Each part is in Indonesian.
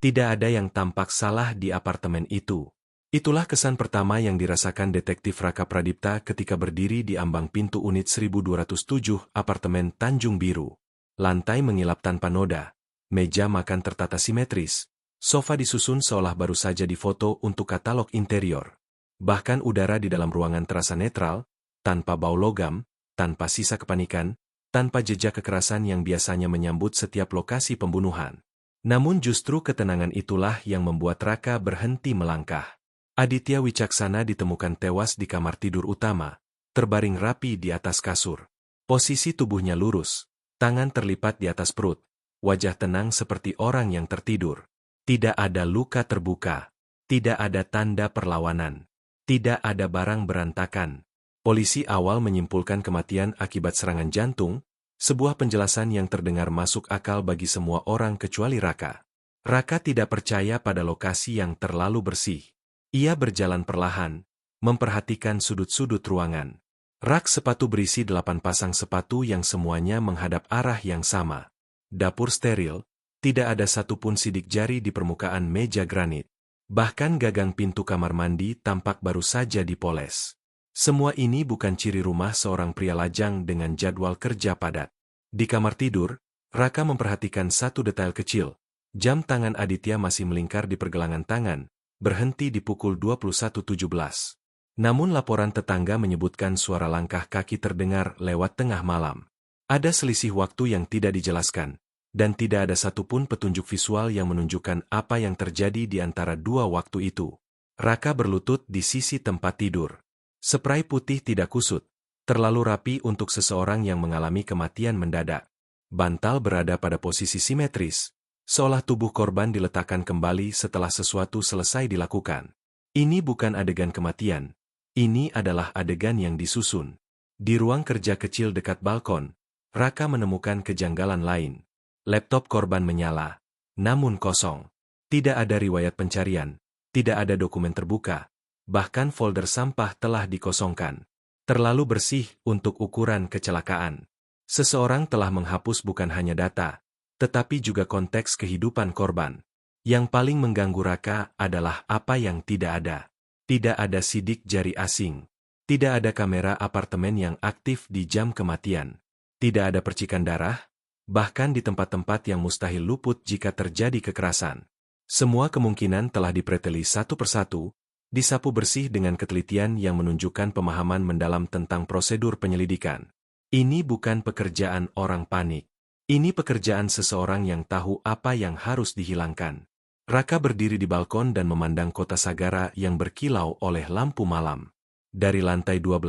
Tidak ada yang tampak salah di apartemen itu. Itulah kesan pertama yang dirasakan Detektif Raka Pradipta ketika berdiri di ambang pintu unit 1207 apartemen Tanjung Biru. Lantai mengilap tanpa noda, meja makan tertata simetris, sofa disusun seolah baru saja difoto untuk katalog interior. Bahkan udara di dalam ruangan terasa netral, tanpa bau logam, tanpa sisa kepanikan, tanpa jejak kekerasan yang biasanya menyambut setiap lokasi pembunuhan. Namun justru ketenangan itulah yang membuat Raka berhenti melangkah. Aditya Wicaksana ditemukan tewas di kamar tidur utama, terbaring rapi di atas kasur. Posisi tubuhnya lurus, tangan terlipat di atas perut, wajah tenang seperti orang yang tertidur. Tidak ada luka terbuka, tidak ada tanda perlawanan, tidak ada barang berantakan. Polisi awal menyimpulkan kematian akibat serangan jantung, sebuah penjelasan yang terdengar masuk akal bagi semua orang kecuali Raka. Raka tidak percaya pada lokasi yang terlalu bersih. Ia berjalan perlahan, memperhatikan sudut-sudut ruangan. Rak sepatu berisi 8 pasang sepatu yang semuanya menghadap arah yang sama. Dapur steril, tidak ada satupun sidik jari di permukaan meja granit. Bahkan gagang pintu kamar mandi tampak baru saja dipoles. Semua ini bukan ciri rumah seorang pria lajang dengan jadwal kerja padat. Di kamar tidur, Raka memperhatikan satu detail kecil. Jam tangan Aditya masih melingkar di pergelangan tangan, berhenti di pukul 21.17. Namun laporan tetangga menyebutkan suara langkah kaki terdengar lewat tengah malam. Ada selisih waktu yang tidak dijelaskan, dan tidak ada satupun petunjuk visual yang menunjukkan apa yang terjadi di antara dua waktu itu. Raka berlutut di sisi tempat tidur. Spray putih tidak kusut, terlalu rapi untuk seseorang yang mengalami kematian mendadak. Bantal berada pada posisi simetris, seolah tubuh korban diletakkan kembali setelah sesuatu selesai dilakukan. Ini bukan adegan kematian, ini adalah adegan yang disusun. Di ruang kerja kecil dekat balkon, Raka menemukan kejanggalan lain. Laptop korban menyala, namun kosong. Tidak ada riwayat pencarian, tidak ada dokumen terbuka, bahkan folder sampah telah dikosongkan. Terlalu bersih untuk ukuran kecelakaan. Seseorang telah menghapus bukan hanya data, tetapi juga konteks kehidupan korban. Yang paling mengganggu Raka adalah apa yang tidak ada. Tidak ada sidik jari asing. Tidak ada kamera apartemen yang aktif di jam kematian. Tidak ada percikan darah, bahkan di tempat-tempat yang mustahil luput jika terjadi kekerasan. Semua kemungkinan telah dipreteli satu persatu, disapu bersih dengan ketelitian yang menunjukkan pemahaman mendalam tentang prosedur penyelidikan. Ini bukan pekerjaan orang panik. Ini pekerjaan seseorang yang tahu apa yang harus dihilangkan. Raka berdiri di balkon dan memandang kota Sagara yang berkilau oleh lampu malam. Dari lantai 12,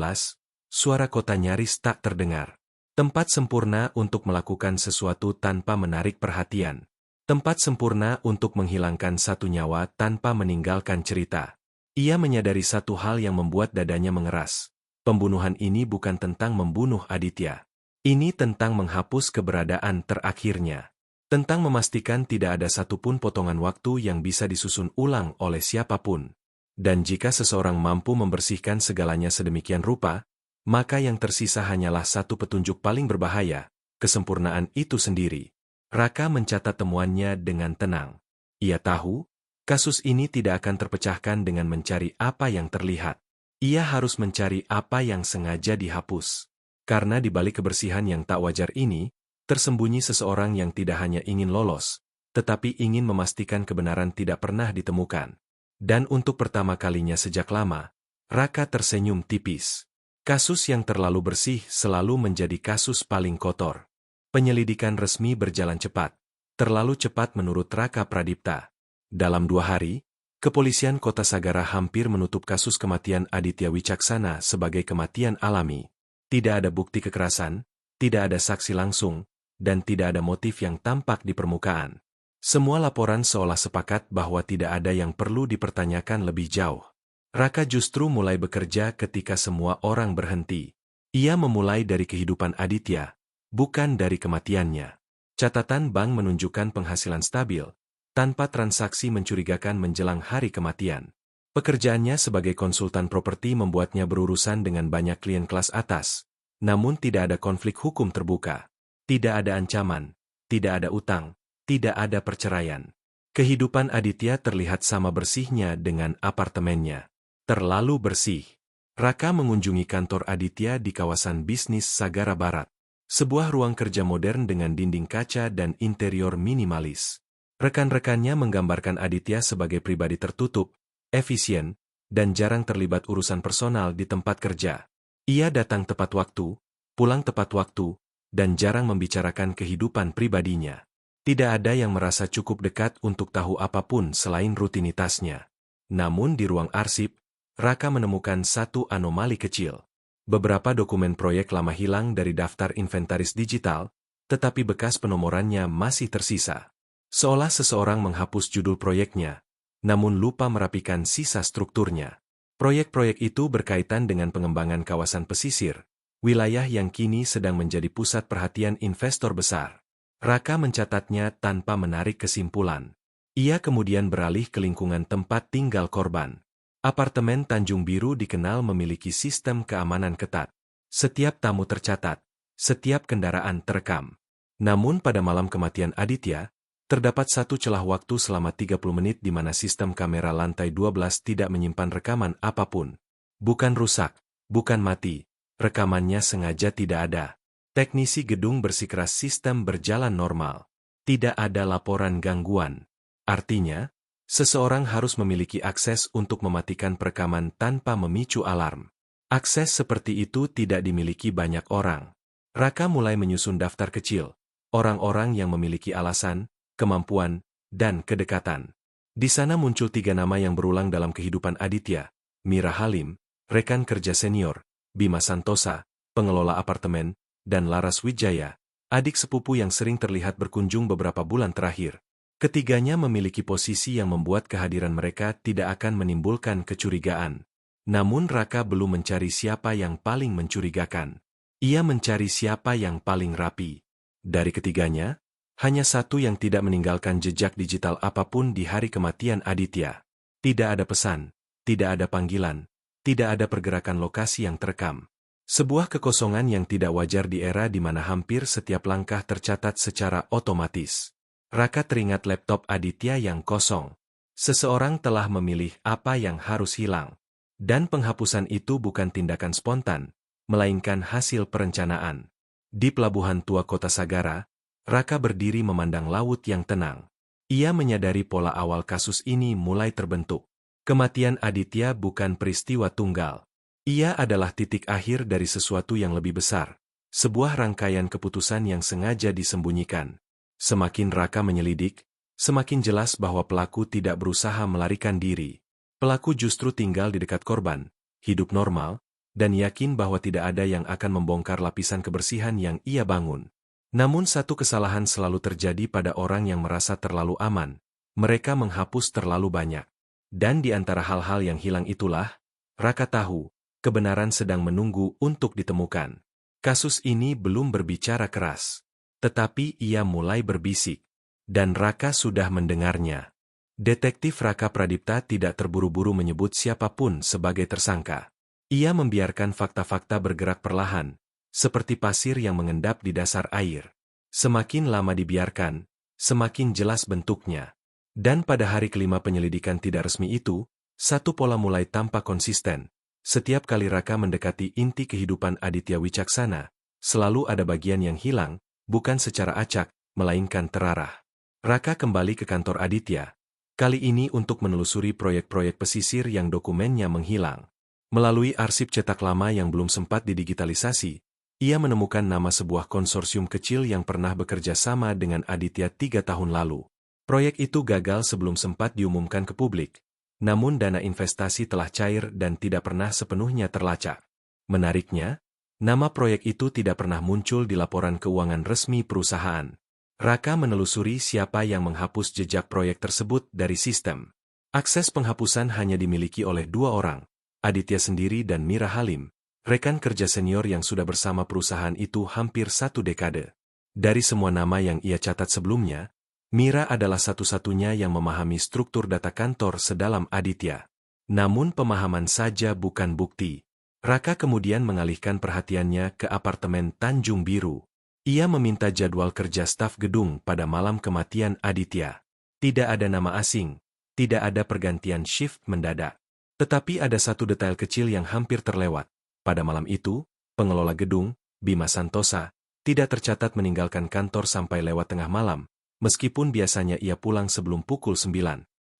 suara kota nyaris tak terdengar. Tempat sempurna untuk melakukan sesuatu tanpa menarik perhatian. Tempat sempurna untuk menghilangkan satu nyawa tanpa meninggalkan cerita. Ia menyadari satu hal yang membuat dadanya mengeras. Pembunuhan ini bukan tentang membunuh Aditya. Ini tentang menghapus keberadaan terakhirnya. Tentang memastikan tidak ada satupun potongan waktu yang bisa disusun ulang oleh siapapun. Dan jika seseorang mampu membersihkan segalanya sedemikian rupa, maka yang tersisa hanyalah satu petunjuk paling berbahaya, kesempurnaan itu sendiri. Raka mencatat temuannya dengan tenang. Ia tahu, kasus ini tidak akan terpecahkan dengan mencari apa yang terlihat. Ia harus mencari apa yang sengaja dihapus. Karena di balik kebersihan yang tak wajar ini, tersembunyi seseorang yang tidak hanya ingin lolos, tetapi ingin memastikan kebenaran tidak pernah ditemukan. Dan untuk pertama kalinya sejak lama, Raka tersenyum tipis. Kasus yang terlalu bersih selalu menjadi kasus paling kotor. Penyelidikan resmi berjalan cepat. Terlalu cepat menurut Raka Pradipta. Dalam 2 hari, kepolisian kota Sagara hampir menutup kasus kematian Aditya Wicaksana sebagai kematian alami. Tidak ada bukti kekerasan, tidak ada saksi langsung, dan tidak ada motif yang tampak di permukaan. Semua laporan seolah sepakat bahwa tidak ada yang perlu dipertanyakan lebih jauh. Raka justru mulai bekerja ketika semua orang berhenti. Ia memulai dari kehidupan Aditya, bukan dari kematiannya. Catatan bank menunjukkan penghasilan stabil, tanpa transaksi mencurigakan menjelang hari kematian. Pekerjaannya sebagai konsultan properti membuatnya berurusan dengan banyak klien kelas atas, namun tidak ada konflik hukum terbuka. Tidak ada ancaman, tidak ada utang, tidak ada perceraian. Kehidupan Aditya terlihat sama bersihnya dengan apartemennya. Terlalu bersih. Raka mengunjungi kantor Aditya di kawasan bisnis Sagara Barat. Sebuah ruang kerja modern dengan dinding kaca dan interior minimalis. Rekan-rekannya menggambarkan Aditya sebagai pribadi tertutup, efisien, dan jarang terlibat urusan personal di tempat kerja. Ia datang tepat waktu, pulang tepat waktu, dan jarang membicarakan kehidupan pribadinya. Tidak ada yang merasa cukup dekat untuk tahu apapun selain rutinitasnya. Namun di ruang arsip, Raka menemukan satu anomali kecil. Beberapa dokumen proyek lama hilang dari daftar inventaris digital, tetapi bekas penomorannya masih tersisa. Seolah seseorang menghapus judul proyeknya, namun lupa merapikan sisa strukturnya. Proyek-proyek itu berkaitan dengan pengembangan kawasan pesisir, wilayah yang kini sedang menjadi pusat perhatian investor besar. Raka mencatatnya tanpa menarik kesimpulan. Ia kemudian beralih ke lingkungan tempat tinggal korban. Apartemen Tanjung Biru dikenal memiliki sistem keamanan ketat. Setiap tamu tercatat, setiap kendaraan terekam. Namun pada malam kematian Aditya, terdapat satu celah waktu selama 30 menit di mana sistem kamera lantai 12 tidak menyimpan rekaman apapun. Bukan rusak, bukan mati, rekamannya sengaja tidak ada. Teknisi gedung bersikeras sistem berjalan normal. Tidak ada laporan gangguan. Artinya, seseorang harus memiliki akses untuk mematikan perekaman tanpa memicu alarm. Akses seperti itu tidak dimiliki banyak orang. Raka mulai menyusun daftar kecil, orang-orang yang memiliki alasan, kemampuan, dan kedekatan. Di sana muncul 3 nama yang berulang dalam kehidupan Aditya: Mira Halim, rekan kerja senior, Bima Santosa, pengelola apartemen, dan Laras Wijaya, adik sepupu yang sering terlihat berkunjung beberapa bulan terakhir. Ketiganya memiliki posisi yang membuat kehadiran mereka tidak akan menimbulkan kecurigaan. Namun Raka belum mencari siapa yang paling mencurigakan. Ia mencari siapa yang paling rapi. Dari ketiganya, hanya satu yang tidak meninggalkan jejak digital apapun di hari kematian Aditya. Tidak ada pesan, tidak ada panggilan, tidak ada pergerakan lokasi yang terekam. Sebuah kekosongan yang tidak wajar di era di mana hampir setiap langkah tercatat secara otomatis. Raka teringat laptop Aditya yang kosong. Seseorang telah memilih apa yang harus hilang. Dan penghapusan itu bukan tindakan spontan, melainkan hasil perencanaan. Di pelabuhan tua kota Sagara, Raka berdiri memandang laut yang tenang. Ia menyadari pola awal kasus ini mulai terbentuk. Kematian Aditya bukan peristiwa tunggal. Ia adalah titik akhir dari sesuatu yang lebih besar, sebuah rangkaian keputusan yang sengaja disembunyikan. Semakin Raka menyelidik, semakin jelas bahwa pelaku tidak berusaha melarikan diri. Pelaku justru tinggal di dekat korban, hidup normal, dan yakin bahwa tidak ada yang akan membongkar lapisan kebersihan yang ia bangun. Namun satu kesalahan selalu terjadi pada orang yang merasa terlalu aman. Mereka menghapus terlalu banyak. Dan di antara hal-hal yang hilang itulah, Raka tahu, kebenaran sedang menunggu untuk ditemukan. Kasus ini belum berbicara keras, tetapi ia mulai berbisik, dan Raka sudah mendengarnya. Detektif Raka Pradipta tidak terburu-buru menyebut siapapun sebagai tersangka. Ia membiarkan fakta-fakta bergerak perlahan, seperti pasir yang mengendap di dasar air. Semakin lama dibiarkan, semakin jelas bentuknya. Dan pada hari kelima penyelidikan tidak resmi itu, satu pola mulai tampak konsisten. Setiap kali Raka mendekati inti kehidupan Aditya Wicaksana, selalu ada bagian yang hilang, bukan secara acak, melainkan terarah. Raka kembali ke kantor Aditya, kali ini untuk menelusuri proyek-proyek pesisir yang dokumennya menghilang. Melalui arsip cetak lama yang belum sempat didigitalisasi, ia menemukan nama sebuah konsorsium kecil yang pernah bekerja sama dengan Aditya 3 tahun lalu. Proyek itu gagal sebelum sempat diumumkan ke publik. Namun dana investasi telah cair dan tidak pernah sepenuhnya terlacak. Menariknya, nama proyek itu tidak pernah muncul di laporan keuangan resmi perusahaan. Raka menelusuri siapa yang menghapus jejak proyek tersebut dari sistem. Akses penghapusan hanya dimiliki oleh 2 orang, Aditya sendiri dan Mira Halim, rekan kerja senior yang sudah bersama perusahaan itu hampir 1 dekade. Dari semua nama yang ia catat sebelumnya, Mira adalah satu-satunya yang memahami struktur data kantor sedalam Aditya. Namun pemahaman saja bukan bukti. Raka kemudian mengalihkan perhatiannya ke apartemen Tanjung Biru. Ia meminta jadwal kerja staf gedung pada malam kematian Aditya. Tidak ada nama asing, tidak ada pergantian shift mendadak. Tetapi ada satu detail kecil yang hampir terlewat. Pada malam itu, pengelola gedung, Bima Santosa, tidak tercatat meninggalkan kantor sampai lewat tengah malam, meskipun biasanya ia pulang sebelum pukul 9.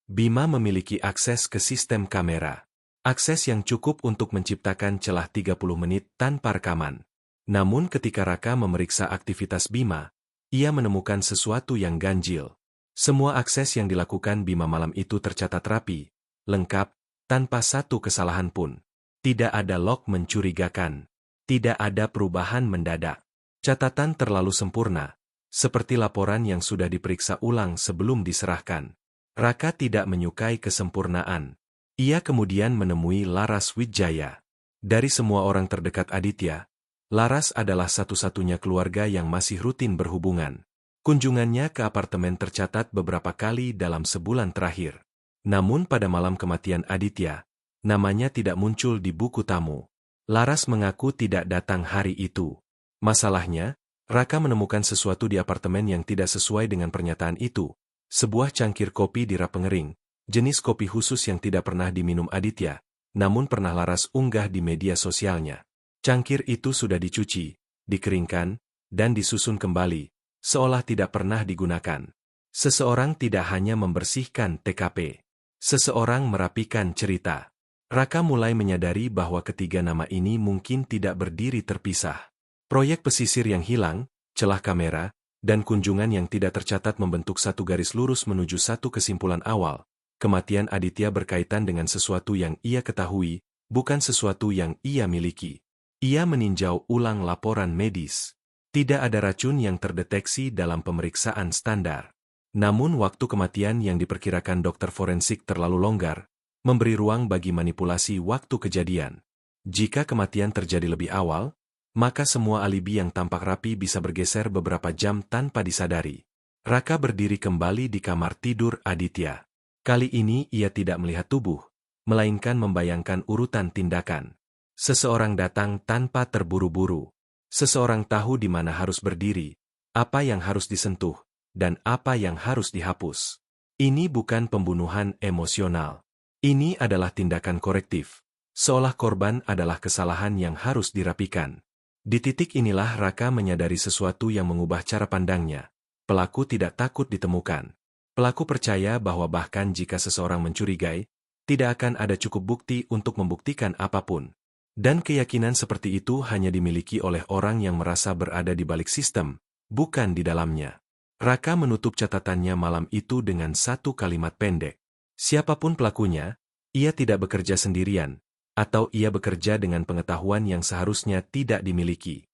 Bima memiliki akses ke sistem kamera. Akses yang cukup untuk menciptakan celah 30 menit tanpa rekaman. Namun ketika Raka memeriksa aktivitas Bima, ia menemukan sesuatu yang ganjil. Semua akses yang dilakukan Bima malam itu tercatat rapi, lengkap, tanpa satu kesalahan pun. Tidak ada log mencurigakan. Tidak ada perubahan mendadak. Catatan terlalu sempurna, seperti laporan yang sudah diperiksa ulang sebelum diserahkan. Raka tidak menyukai kesempurnaan. Ia kemudian menemui Laras Wijaya. Dari semua orang terdekat Aditya, Laras adalah satu-satunya keluarga yang masih rutin berhubungan. Kunjungannya ke apartemen tercatat beberapa kali dalam sebulan terakhir. Namun pada malam kematian Aditya, namanya tidak muncul di buku tamu. Laras mengaku tidak datang hari itu. Masalahnya, Raka menemukan sesuatu di apartemen yang tidak sesuai dengan pernyataan itu. Sebuah cangkir kopi di rak pengering, jenis kopi khusus yang tidak pernah diminum Aditya, namun pernah Laras unggah di media sosialnya. Cangkir itu sudah dicuci, dikeringkan, dan disusun kembali, seolah tidak pernah digunakan. Seseorang tidak hanya membersihkan TKP. Seseorang merapikan cerita. Raka mulai menyadari bahwa ketiga nama ini mungkin tidak berdiri terpisah. Proyek pesisir yang hilang, celah kamera, dan kunjungan yang tidak tercatat membentuk satu garis lurus menuju satu kesimpulan awal. Kematian Aditya berkaitan dengan sesuatu yang ia ketahui, bukan sesuatu yang ia miliki. Ia meninjau ulang laporan medis. Tidak ada racun yang terdeteksi dalam pemeriksaan standar. Namun waktu kematian yang diperkirakan dokter forensik terlalu longgar, memberi ruang bagi manipulasi waktu kejadian. Jika kematian terjadi lebih awal, maka semua alibi yang tampak rapi bisa bergeser beberapa jam tanpa disadari. Raka berdiri kembali di kamar tidur Aditya. Kali ini ia tidak melihat tubuh, melainkan membayangkan urutan tindakan. Seseorang datang tanpa terburu-buru. Seseorang tahu di mana harus berdiri, apa yang harus disentuh, dan apa yang harus dihapus. Ini bukan pembunuhan emosional. Ini adalah tindakan korektif. Seolah korban adalah kesalahan yang harus dirapikan. Di titik inilah Raka menyadari sesuatu yang mengubah cara pandangnya. Pelaku tidak takut ditemukan. Pelaku percaya bahwa bahkan jika seseorang mencurigai, tidak akan ada cukup bukti untuk membuktikan apapun. Dan keyakinan seperti itu hanya dimiliki oleh orang yang merasa berada di balik sistem, bukan di dalamnya. Raka menutup catatannya malam itu dengan satu kalimat pendek. Siapapun pelakunya, ia tidak bekerja sendirian, atau ia bekerja dengan pengetahuan yang seharusnya tidak dimiliki.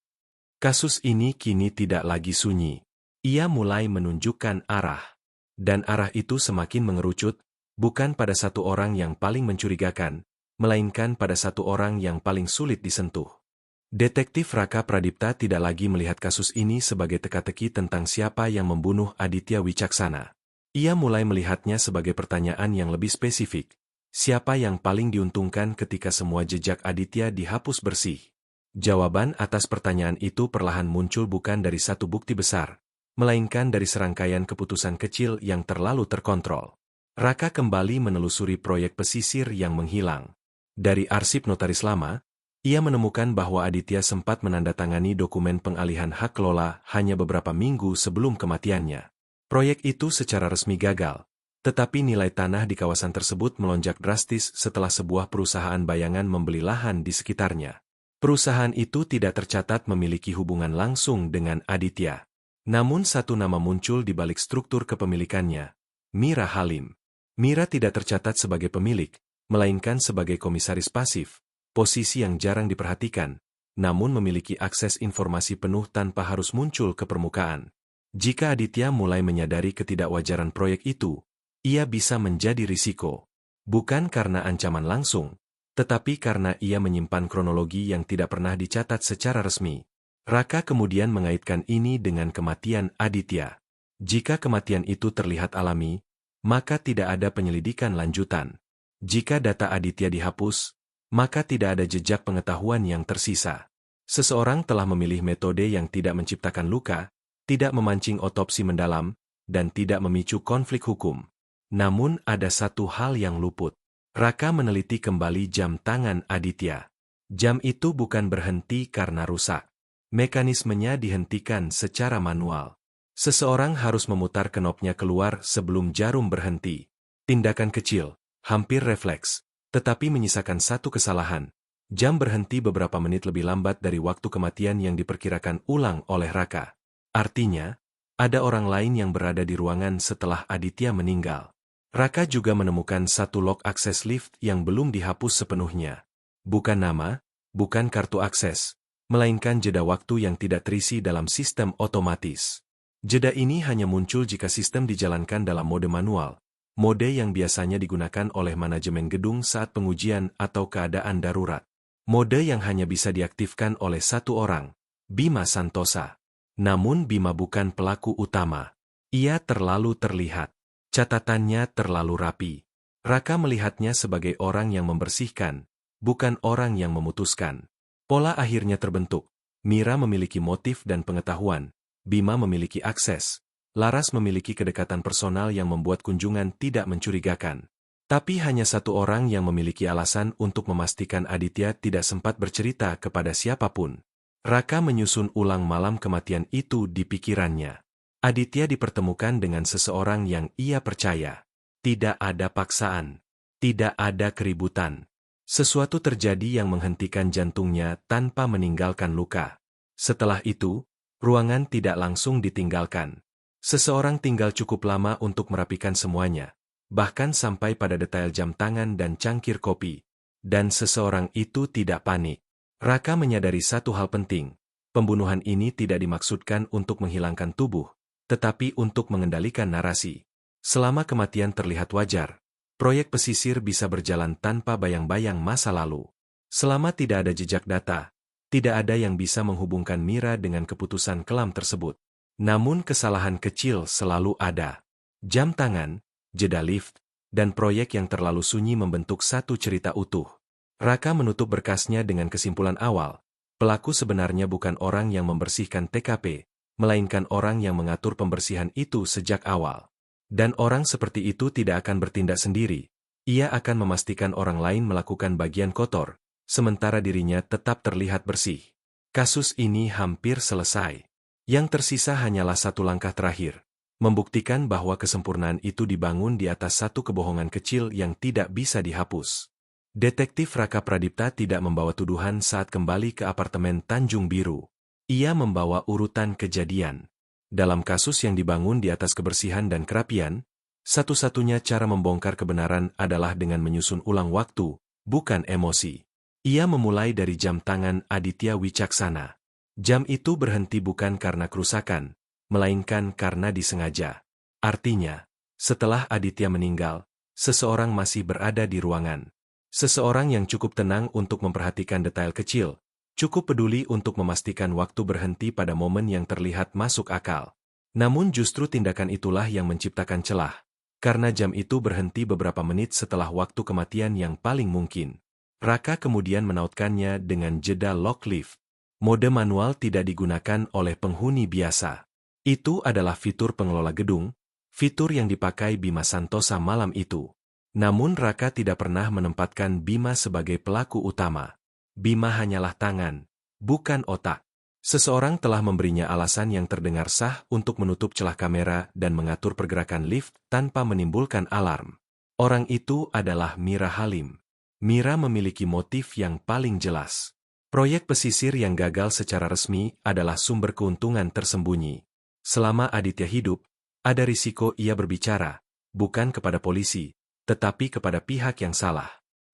Kasus ini kini tidak lagi sunyi. Ia mulai menunjukkan arah. Dan arah itu semakin mengerucut, bukan pada satu orang yang paling mencurigakan, melainkan pada satu orang yang paling sulit disentuh. Detektif Raka Pradipta tidak lagi melihat kasus ini sebagai teka-teki tentang siapa yang membunuh Aditya Wicaksana. Ia mulai melihatnya sebagai pertanyaan yang lebih spesifik. Siapa yang paling diuntungkan ketika semua jejak Aditya dihapus bersih? Jawaban atas pertanyaan itu perlahan muncul bukan dari satu bukti besar, melainkan dari serangkaian keputusan kecil yang terlalu terkontrol. Raka kembali menelusuri proyek pesisir yang menghilang. Dari arsip notaris lama, ia menemukan bahwa Aditya sempat menandatangani dokumen pengalihan hak kelola hanya beberapa minggu sebelum kematiannya. Proyek itu secara resmi gagal, tetapi nilai tanah di kawasan tersebut melonjak drastis setelah sebuah perusahaan bayangan membeli lahan di sekitarnya. Perusahaan itu tidak tercatat memiliki hubungan langsung dengan Aditya. Namun satu nama muncul di balik struktur kepemilikannya, Mira Halim. Mira tidak tercatat sebagai pemilik, melainkan sebagai komisaris pasif, posisi yang jarang diperhatikan, namun memiliki akses informasi penuh tanpa harus muncul ke permukaan. Jika Aditya mulai menyadari ketidakwajaran proyek itu, ia bisa menjadi risiko. Bukan karena ancaman langsung, tetapi karena ia menyimpan kronologi yang tidak pernah dicatat secara resmi. Raka kemudian mengaitkan ini dengan kematian Aditya. Jika kematian itu terlihat alami, maka tidak ada penyelidikan lanjutan. Jika data Aditya dihapus, maka tidak ada jejak pengetahuan yang tersisa. Seseorang telah memilih metode yang tidak menciptakan luka, tidak memancing otopsi mendalam, dan tidak memicu konflik hukum. Namun ada satu hal yang luput. Raka meneliti kembali jam tangan Aditya. Jam itu bukan berhenti karena rusak. Mekanismenya dihentikan secara manual. Seseorang harus memutar knopnya keluar sebelum jarum berhenti. Tindakan kecil, hampir refleks, tetapi menyisakan satu kesalahan. Jam berhenti beberapa menit lebih lambat dari waktu kematian yang diperkirakan ulang oleh Raka. Artinya, ada orang lain yang berada di ruangan setelah Aditya meninggal. Raka juga menemukan satu log akses lift yang belum dihapus sepenuhnya. Bukan nama, bukan kartu akses, melainkan jeda waktu yang tidak terisi dalam sistem otomatis. Jeda ini hanya muncul jika sistem dijalankan dalam mode manual, mode yang biasanya digunakan oleh manajemen gedung saat pengujian atau keadaan darurat. Mode yang hanya bisa diaktifkan oleh satu orang, Bima Santosa. Namun Bima bukan pelaku utama. Ia terlalu terlihat. Catatannya terlalu rapi. Raka melihatnya sebagai orang yang membersihkan, bukan orang yang memutuskan. Pola akhirnya terbentuk. Mira memiliki motif dan pengetahuan. Bima memiliki akses. Laras memiliki kedekatan personal yang membuat kunjungan tidak mencurigakan. Tapi hanya satu orang yang memiliki alasan untuk memastikan Aditya tidak sempat bercerita kepada siapapun. Raka menyusun ulang malam kematian itu di pikirannya. Aditya dipertemukan dengan seseorang yang ia percaya. Tidak ada paksaan. Tidak ada keributan. Sesuatu terjadi yang menghentikan jantungnya tanpa meninggalkan luka. Setelah itu, ruangan tidak langsung ditinggalkan. Seseorang tinggal cukup lama untuk merapikan semuanya, bahkan sampai pada detail jam tangan dan cangkir kopi. Dan seseorang itu tidak panik. Raka menyadari satu hal penting. Pembunuhan ini tidak dimaksudkan untuk menghilangkan tubuh, tetapi untuk mengendalikan narasi. Selama kematian terlihat wajar, proyek pesisir bisa berjalan tanpa bayang-bayang masa lalu. Selama tidak ada jejak data, tidak ada yang bisa menghubungkan Mira dengan keputusan kelam tersebut. Namun kesalahan kecil selalu ada. Jam tangan, jeda lift, dan proyek yang terlalu sunyi membentuk satu cerita utuh. Raka menutup berkasnya dengan kesimpulan awal. Pelaku sebenarnya bukan orang yang membersihkan TKP, melainkan orang yang mengatur pembersihan itu sejak awal. Dan orang seperti itu tidak akan bertindak sendiri. Ia akan memastikan orang lain melakukan bagian kotor, sementara dirinya tetap terlihat bersih. Kasus ini hampir selesai. Yang tersisa hanyalah satu langkah terakhir, membuktikan bahwa kesempurnaan itu dibangun di atas satu kebohongan kecil yang tidak bisa dihapus. Detektif Raka Pradipta tidak membawa tuduhan saat kembali ke apartemen Tanjung Biru. Ia membawa urutan kejadian. Dalam kasus yang dibangun di atas kebersihan dan kerapian, satu-satunya cara membongkar kebenaran adalah dengan menyusun ulang waktu, bukan emosi. Ia memulai dari jam tangan Aditya Wicaksana. Jam itu berhenti bukan karena kerusakan, melainkan karena disengaja. Artinya, setelah Aditya meninggal, seseorang masih berada di ruangan. Seseorang yang cukup tenang untuk memperhatikan detail kecil, cukup peduli untuk memastikan waktu berhenti pada momen yang terlihat masuk akal. Namun justru tindakan itulah yang menciptakan celah, karena jam itu berhenti beberapa menit setelah waktu kematian yang paling mungkin. Raka kemudian menautkannya dengan jeda lock lift. Mode manual tidak digunakan oleh penghuni biasa. Itu adalah fitur pengelola gedung, fitur yang dipakai Bima Santosa malam itu. Namun Raka tidak pernah menempatkan Bima sebagai pelaku utama. Bima hanyalah tangan, bukan otak. Seseorang telah memberinya alasan yang terdengar sah untuk menutup celah kamera dan mengatur pergerakan lift tanpa menimbulkan alarm. Orang itu adalah Mira Halim. Mira memiliki motif yang paling jelas. Proyek pesisir yang gagal secara resmi adalah sumber keuntungan tersembunyi. Selama Aditya hidup, ada risiko ia berbicara, bukan kepada polisi, tetapi kepada pihak yang salah.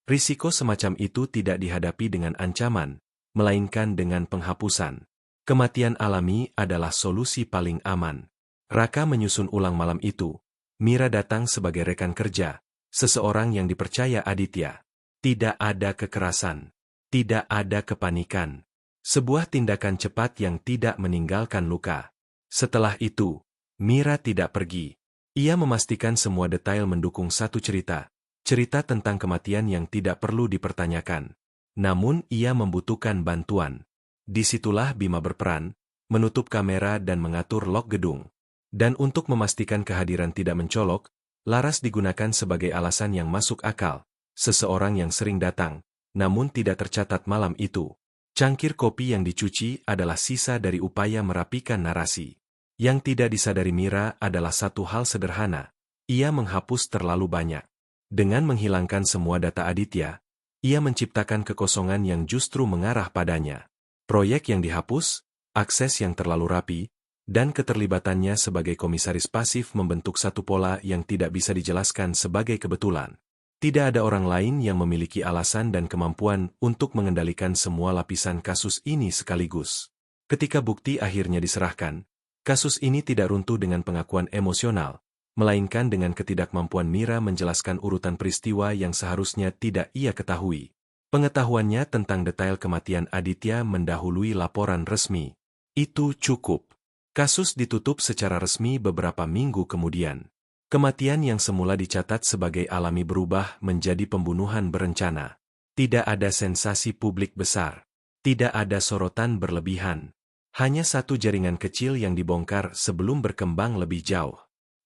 Risiko semacam itu tidak dihadapi dengan ancaman, melainkan dengan penghapusan. Kematian alami adalah solusi paling aman. Raka menyusun ulang malam itu. Mira datang sebagai rekan kerja, seseorang yang dipercaya Aditya. Tidak ada kekerasan. Tidak ada kepanikan. Sebuah tindakan cepat yang tidak meninggalkan luka. Setelah itu, Mira tidak pergi. Ia memastikan semua detail mendukung satu cerita. Cerita tentang kematian yang tidak perlu dipertanyakan. Namun ia membutuhkan bantuan. Disitulah Bima berperan, menutup kamera dan mengatur lock gedung. Dan untuk memastikan kehadiran tidak mencolok, laras digunakan sebagai alasan yang masuk akal. Seseorang yang sering datang, namun tidak tercatat malam itu. Cangkir kopi yang dicuci adalah sisa dari upaya merapikan narasi. Yang tidak disadari Mira adalah satu hal sederhana. Ia menghapus terlalu banyak. Dengan menghilangkan semua data Aditya, ia menciptakan kekosongan yang justru mengarah padanya. Proyek yang dihapus, akses yang terlalu rapi, dan keterlibatannya sebagai komisaris pasif membentuk satu pola yang tidak bisa dijelaskan sebagai kebetulan. Tidak ada orang lain yang memiliki alasan dan kemampuan untuk mengendalikan semua lapisan kasus ini sekaligus. Ketika bukti akhirnya diserahkan, kasus ini tidak runtuh dengan pengakuan emosional, melainkan dengan ketidakmampuan Mira menjelaskan urutan peristiwa yang seharusnya tidak ia ketahui. Pengetahuannya tentang detail kematian Aditya mendahului laporan resmi. Itu cukup. Kasus ditutup secara resmi beberapa minggu kemudian. Kematian yang semula dicatat sebagai alami berubah menjadi pembunuhan berencana. Tidak ada sensasi publik besar. Tidak ada sorotan berlebihan. Hanya satu jaringan kecil yang dibongkar sebelum berkembang lebih jauh.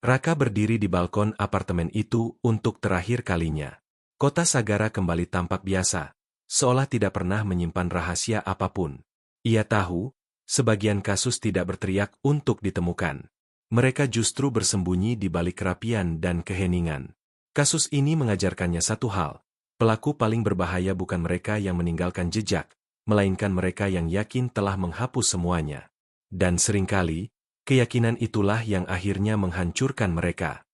Raka berdiri di balkon apartemen itu untuk terakhir kalinya. Kota Sagara kembali tampak biasa, seolah tidak pernah menyimpan rahasia apapun. Ia tahu, sebagian kasus tidak berteriak untuk ditemukan. Mereka justru bersembunyi di balik kerapian dan keheningan. Kasus ini mengajarkannya satu hal. Pelaku paling berbahaya bukan mereka yang meninggalkan jejak, melainkan mereka yang yakin telah menghapus semuanya. Dan seringkali, keyakinan itulah yang akhirnya menghancurkan mereka.